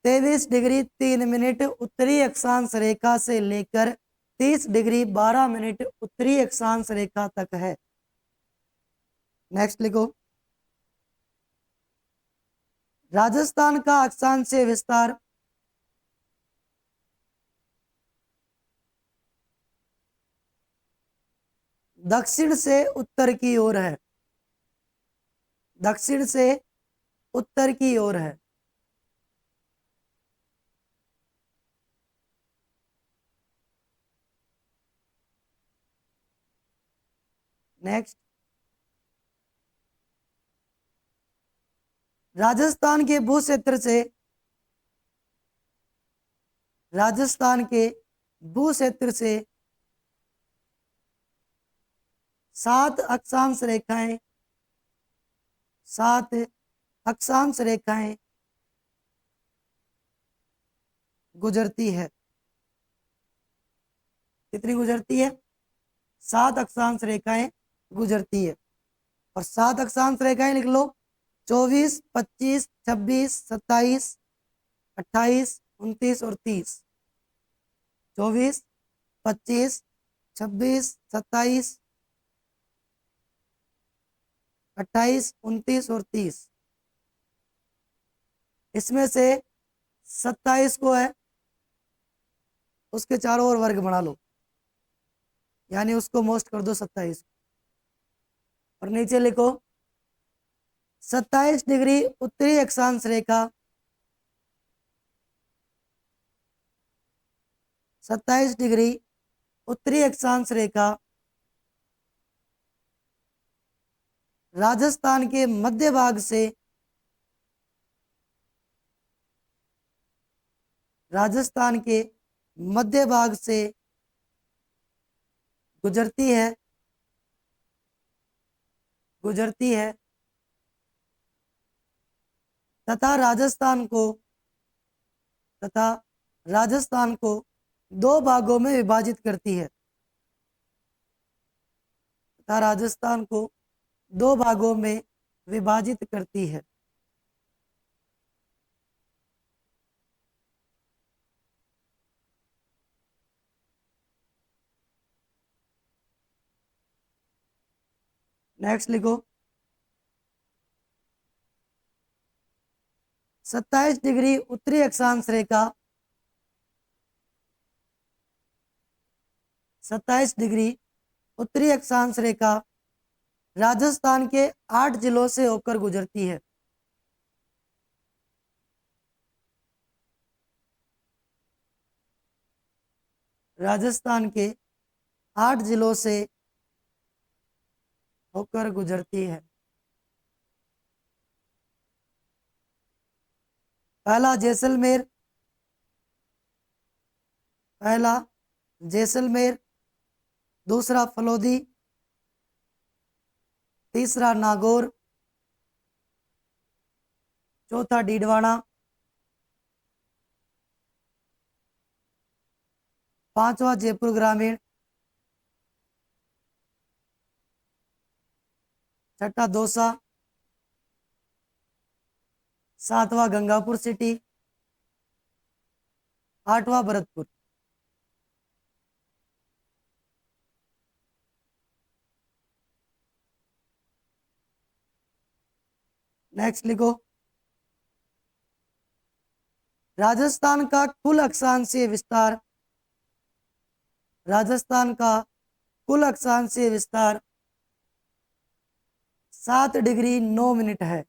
23 डिग्री 3 मिनट उत्तरी अक्षांश रेखा से लेकर 30 डिग्री 12 मिनट उत्तरी अक्षांश रेखा तक है। नेक्स्ट लिखो राजस्थान का अक्षांशीय विस्तार दक्षिण से उत्तर की ओर है। दक्षिण से उत्तर की ओर है। नेक्स्ट राजस्थान के भू क्षेत्र से राजस्थान के भू क्षेत्र से 7 अक्षांश रेखाएं 7 अक्षांश रेखाएं गुजरती है। कितनी गुजरती है? 7 अक्षांश रेखाएं गुजरती है। और 7 अक्षांश रेखाएं लिख लो 24, 25, 26, 27, 28, 29 और 30। 24, 25, 26, 27, 28, 29 और 30। इसमें से 27 को है उसके चारों ओर वर्ग बना लो, यानी उसको मोस्ट कर दो 27। और नीचे लिखो 27 डिग्री उत्तरी अक्षांश रेखा 27 डिग्री उत्तरी अक्षांश रेखा राजस्थान के मध्य भाग से राजस्थान के मध्य भाग से गुजरती है तथा राजस्थान को दो भागों में विभाजित करती है तथा राजस्थान को दो भागों में विभाजित करती है। नेक्स्ट लिखो 27 डिग्री उत्तरी अक्षांश रेखा 27 डिग्री उत्तरी अक्षांश रेखा राजस्थान के 8 जिलों से होकर गुजरती है। राजस्थान के 8 जिलों से होकर गुजरती है। पहला जैसलमेर, दूसरा फलोदी, तीसरा नागौर, चौथा डीडवाना, पांचवा जयपुर ग्रामीण, छठा दौसा, सातवां गंगापुर सिटी, आठवां भरतपुर। नेक्स्ट लिखो राजस्थान का कुल अक्षांशीय विस्तार 7 डिग्री 9 मिनट है।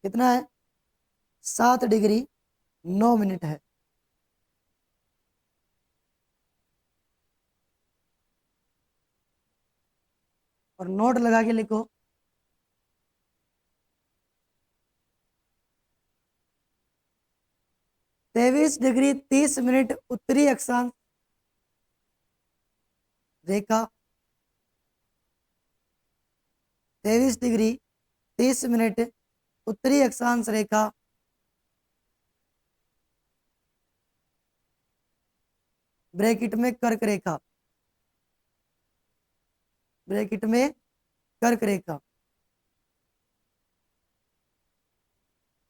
कितना है? 7 डिग्री 9 मिनट है। और नोट लगा के लिखो 23 डिग्री 30 मिनट उत्तरी अक्षांश रेखा 23 डिग्री 30 मिनट उत्तरी अक्षांश रेखा ब्रैकेट में कर्क रेखा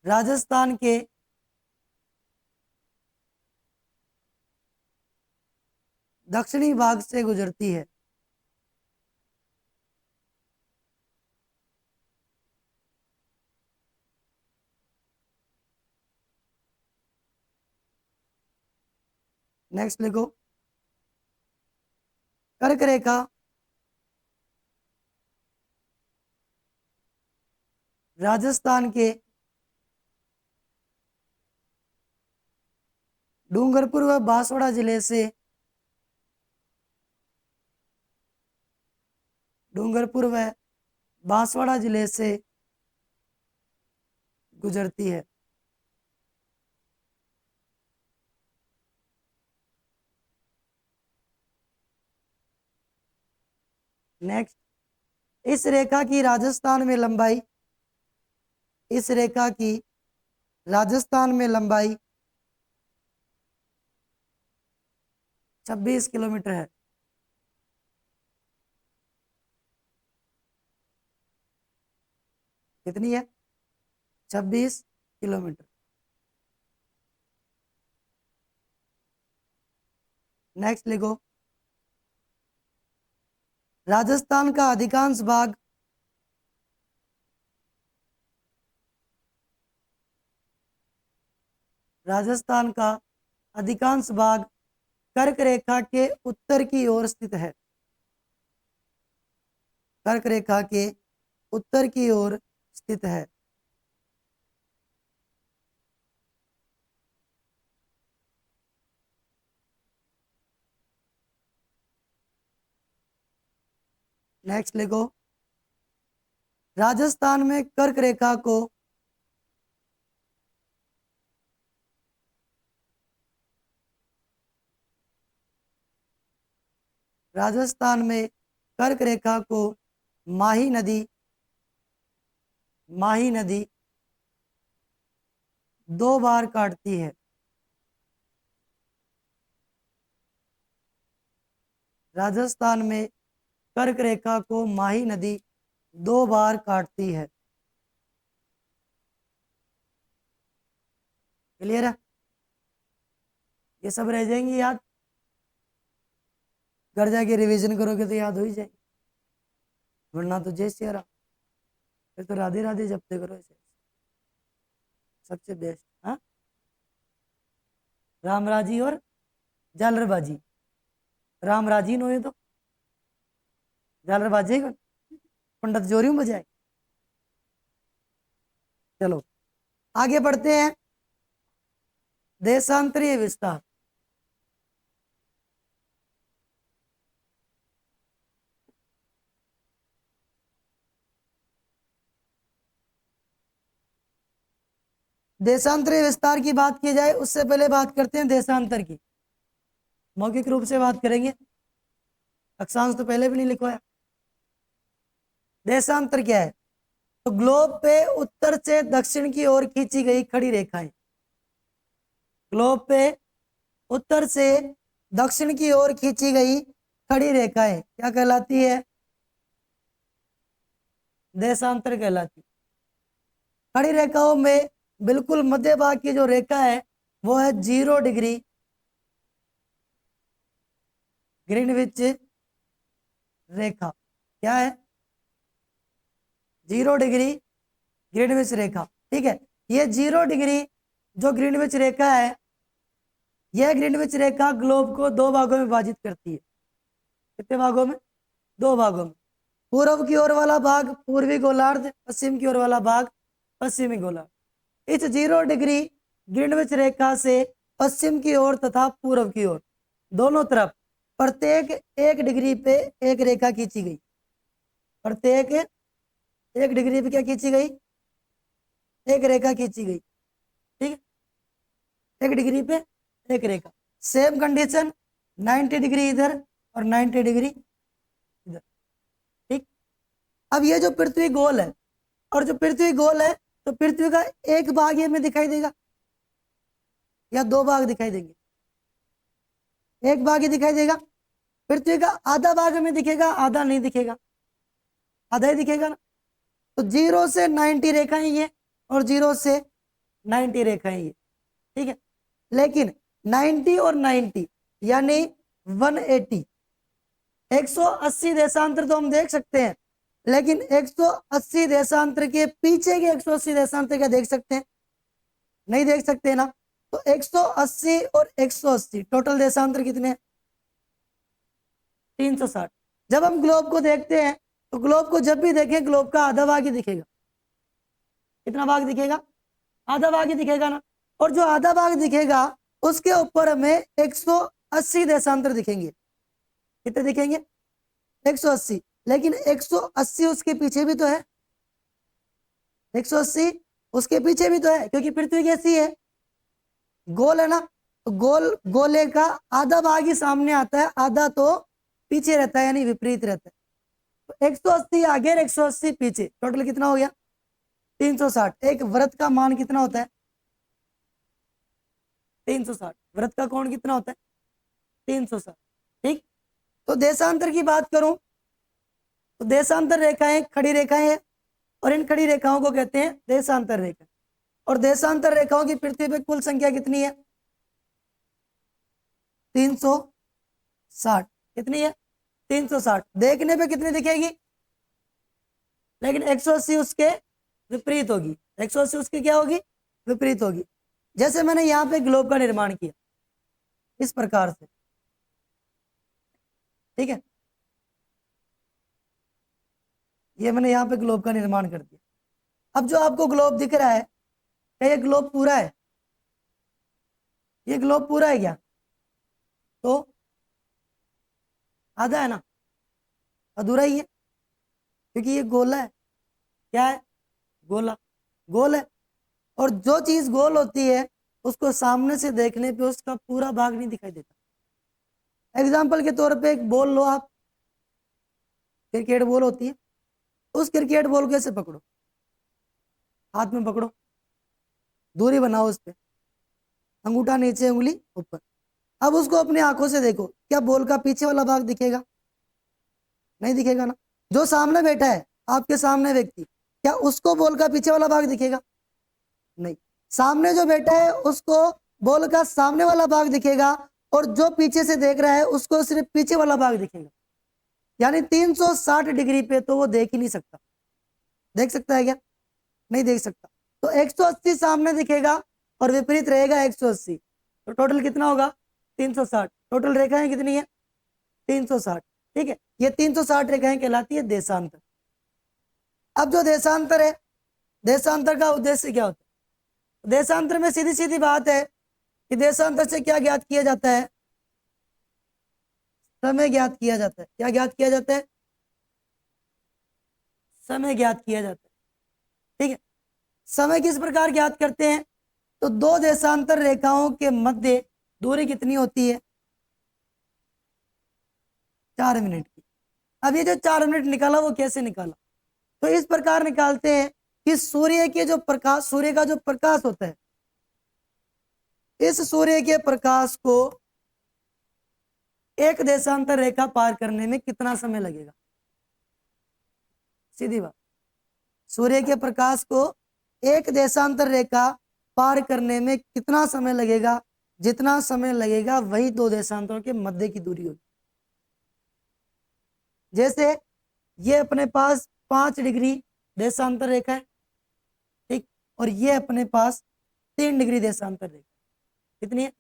राजस्थान के दक्षिणी भाग से गुजरती है। नेक्स्ट लिखो कर्क रेखा राजस्थान के डूंगरपुर व बांसवाड़ा जिले से गुजरती है। नेक्स्ट इस रेखा की राजस्थान में लंबाई 26 किलोमीटर है। कितनी है? 26 किलोमीटर। नेक्स्ट लिखो राजस्थान का अधिकांश भाग कर्क रेखा के उत्तर की ओर स्थित है। कर्क रेखा के उत्तर की ओर स्थित है। नेक्स्ट लिखो राजस्थान में कर्क रेखा को राजस्थान में कर्क रेखा को माही नदी 2 बार काटती है। राजस्थान में कर्क रेखा को माही नदी 2 बार काटती है। क्लियर है? ये सब रह जाएंगी याद, घर जाके रिवीजन करोगे तो याद हो ही जाएगी, वरना तो जय सिया राम, फिर तो राधे राधे जपते करो ऐसे, सबसे बेस्ट। हाँ, रामराजी और झालरबाजी, रामराजी नो ये तो झालरबाजी कौन, पंडित जोरियों बजाए। चलो आगे बढ़ते हैं। देशांतरीय विस्तार। देशांतरीय विस्तार की बात की जाए उससे पहले बात करते हैं देशांतर की। मौखिक रूप से बात करेंगे, अक्षांश तो पहले भी नहीं लिखवाया। देशांतर क्या है? तो ग्लोब पे उत्तर से दक्षिण की ओर खींची गई खड़ी रेखाएं। ग्लोब पे उत्तर से दक्षिण की ओर खींची गई खड़ी रेखाएं क्या कहलाती है? देशांतर कहलाती। खड़ी रेखाओं में बिल्कुल मध्य भाग की जो रेखा है वो है 0 डिग्री ग्रीनविच रेखा। क्या है? 0 डिग्री ग्रीनविच रेखा। ठीक है, ये 0 डिग्री जो ग्रीनविच रेखा है, यह ग्रीनविच रेखा ग्लोब को 2 भागों में विभाजित करती है। कितने भागों में? 2 भागों में। पूर्व की ओर वाला भाग पूर्वी गोलार्ध, पश्चिम की ओर वाला भाग पश्चिमी गोलार्ध। इस 0 डिग्री ग्रीनविच रेखा से पश्चिम की ओर तथा पूर्व की ओर दोनों तरफ प्रत्येक 1 डिग्री पे एक रेखा खींची गई। प्रत्येक 1 डिग्री पे क्या खींची गई? एक रेखा खींची गई। ठीक है, 1 डिग्री पे एक रेखा। सेम कंडीशन 90 डिग्री इधर और 90 डिग्री इधर। ठीक, अब ये जो पृथ्वी गोल है और जो पृथ्वी गोल है, तो पृथ्वी का एक भाग ये में दिखाई देगा या 2 भाग दिखाई देंगे? एक भाग ही दिखाई देगा। पृथ्वी का आधा भाग में दिखेगा, आधा नहीं दिखेगा, आधा ही दिखेगा ना। तो 0 से 90 रेखाएं ये और 0 से 90 रेखाएं ये। ठीक है, लेकिन 90 और 90 यानी 180, 180 देशांतर तो हम देख सकते हैं, लेकिन 180 देशांतर के पीछे के 180 देशांतर क्या देख सकते हैं? नहीं देख सकते ना। तो 180 और 180 टोटल देशांतर कितने? 360। जब हम ग्लोब को देखते हैं तो ग्लोब को जब भी देखें ग्लोब का आधा भाग ही दिखेगा। कितना भाग दिखेगा? आधा भाग ही दिखेगा ना। और जो आधा भाग दिखेगा उसके ऊपर हमें 180 देशांतर दिखेंगे। कितने दिखेंगे? 180। लेकिन 180 उसके पीछे भी तो है, 180 उसके पीछे भी तो है, क्योंकि पृथ्वी कैसी है? गोल है ना। तो गोले का आधा भाग ही सामने आता है, आधा तो पीछे रहता है, यानी विपरीत रहता है। तो 180 आगे और 180 पीछे, टोटल कितना हो गया? 360। एक व्रत का मान कितना होता है? 360। व्रत का कोण कितना होता है? 360। ठीक, तो देशांतर की बात करूं तो देशांतर रेखाएं खड़ी रेखाएं हैं और इन खड़ी रेखाओं को कहते हैं देशांतर रेखा। और देशांतर रेखाओं की पृथ्वी पर कुल संख्या कितनी है? 360। कितनी है? 360। देखने पे कितनी दिखेगी? लेकिन 180 उसके विपरीत होगी। 180 उसकी क्या होगी? विपरीत होगी। जैसे मैंने यहाँ पे ग्लोब का निर्माण किया इस प्रकार से। ठीक है, ये मैंने यहाँ पे ग्लोब का निर्माण कर दिया। अब जो आपको ग्लोब दिख रहा है, क्या ये ग्लोब पूरा है? ये ग्लोब पूरा है क्या? तो आधा है ना, अधूरा ही है, क्योंकि ये गोला है। क्या है? गोला, गोल है। और जो चीज गोल होती है उसको सामने से देखने पे उसका पूरा भाग नहीं दिखाई देता। एग्जाम्पल के तौर पे एक बॉल लो आप, क्रिकेट बॉल होती है, उस क्रिकेट बॉल को ऐसे पकड़ो, हाथ में पकड़ो, दूरी बनाओ उस पर, अंगूठा नीचे उंगली ऊपर। अब उसको अपनी आंखों से देखो, क्या बॉल का पीछे वाला भाग दिखेगा? नहीं दिखेगा ना। जो सामने बैठा है, आपके सामने व्यक्ति, क्या उसको बॉल का पीछे वाला भाग दिखेगा? नहीं। सामने जो बैठा है उसको बॉल का सामने वाला भाग दिखेगा, और जो पीछे से देख रहा है उसको सिर्फ पीछे वाला भाग दिखेगा। यानी 360 डिग्री पे तो वो देख ही नहीं सकता। देख सकता है क्या? नहीं देख सकता। तो 180 सामने दिखेगा और विपरीत रहेगा 180, तो टोटल कितना होगा? 360। टोटल रेखाएं कितनी है? 360। ठीक है, ये 360 रेखाएं कहलाती है देशांतर। अब जो देशांतर है, देशांतर का उद्देश्य क्या होता है? देशांतर में सीधी सीधी बात है कि देशांतर से क्या ज्ञात किया जाता है? समय ज्ञात किया जाता है। क्या ज्ञात किया जाता है? समय ज्ञात किया जाता है। ठीक है, समय किस प्रकार ज्ञात करते हैं? तो दो देशांतर रेखाओं के मध्य दूरी कितनी होती है? 4 मिनट की। अब ये जो 4 मिनट निकाला वो कैसे निकाला? तो इस प्रकार निकालते हैं कि सूर्य के जो प्रकाश, सूर्य का जो प्रकाश होता है, इस सूर्य के प्रकाश को एक देशांतर रेखा पार करने में कितना समय लगेगा? सीधी बात, सूर्य के प्रकाश को एक देशांतर रेखा पार करने में कितना समय लगेगा? जितना समय लगेगा वही दो देशांतरों के मध्य की दूरी होगी। जैसे ये अपने पास 5 डिग्री देशांतर रेखा है, ठीक, और ये अपने पास 3 डिग्री देशांतर रेखा। कितनी है?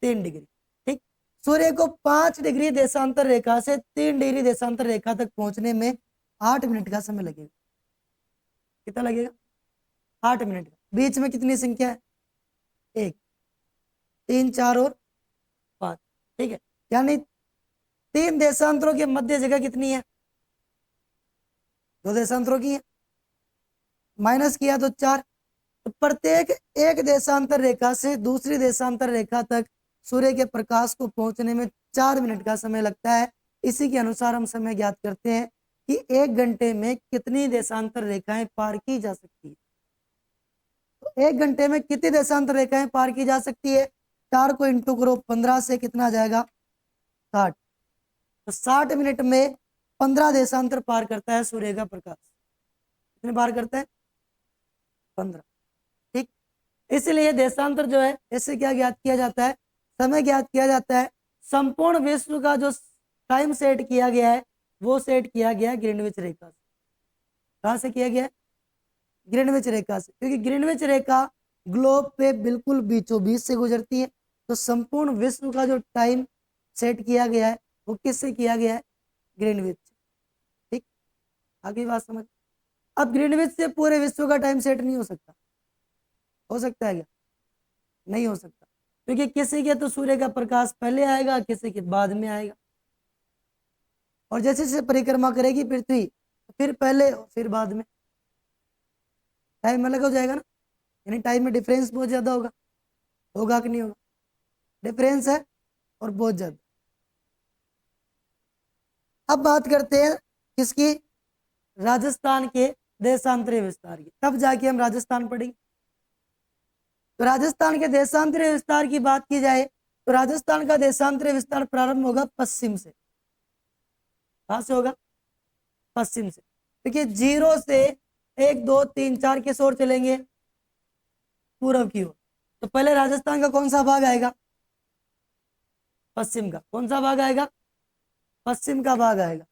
3 डिग्री। ठीक, सूर्य को 5 डिग्री देशांतर रेखा से 3 डिग्री देशांतर रेखा तक पहुंचने में 8 मिनट का समय लगेगा। कितना लगेगा? 8 मिनट का। बीच में कितनी संख्या है? 1, 3, 4 और 5। ठीक है, यानी 3 देशांतरों के मध्य जगह कितनी है? 2 देशांतरों की है, माइनस किया तो 4। तो प्रत्येक एक देशांतर रेखा से दूसरी देशांतर रेखा तक सूर्य के प्रकाश को पहुंचने में 4 मिनट का समय लगता है। इसी के अनुसार हम समय ज्ञात करते हैं कि 1 घंटे में कितनी देशांतर रेखाएं पार की जा सकती है। तो 1 घंटे में कितनी देशांतर रेखाएं पार की जा सकती है? 4 को इंटू करो, 15 से कितना आ जाएगा? 60। तो 60 मिनट में 15 देशांतर पार करता है सूर्य का प्रकाश। कितने पार करता है? 15। ठीक, इसलिए देशांतर जो है, इससे क्या ज्ञात किया जाता है? समय ज्ञात किया जाता है। संपूर्ण विश्व का जो टाइम सेट किया गया है वो सेट किया गया है ग्रीनविच रेखा से। कहां से किया गया है? ग्रीनविच रेखा से, क्योंकि ग्रीनविच रेखा ग्लोब पे बिल्कुल बीचों बीच से गुजरती है। तो संपूर्ण विश्व का जो टाइम सेट किया गया है वो किससे किया गया है? ग्रीनविच। ठीक, आगे बात समझ। अब ग्रीनविच से पूरे विश्व का टाइम सेट नहीं हो सकता। हो सकता है क्या? नहीं हो सकता, क्योंकि किसी के तो सूर्य का प्रकाश पहले आएगा, किसी के बाद में आएगा। और जैसे जैसे परिक्रमा करेगी पृथ्वी, फिर पहले फिर बाद में, टाइम अलग हो जाएगा ना। यानी टाइम में डिफरेंस बहुत ज्यादा होगा। होगा कि नहीं होगा? डिफरेंस है और बहुत ज्यादा। अब बात करते हैं किसकी? राजस्थान के देशांतरीय विस्तार की। तब जाके हम राजस्थान पढ़ेंगे। तो राजस्थान के देशांतरीय विस्तार की बात की जाए तो राजस्थान का देशांतरीय विस्तार प्रारंभ होगा पश्चिम से। कहां से होगा? पश्चिम से। देखिए, 0 से 1, 2, 3, 4 किस ओर चलेंगे? पूर्व की ओर। तो पहले राजस्थान का कौन सा भाग आएगा? पश्चिम का। कौन सा भाग आएगा? पश्चिम का भाग आएगा।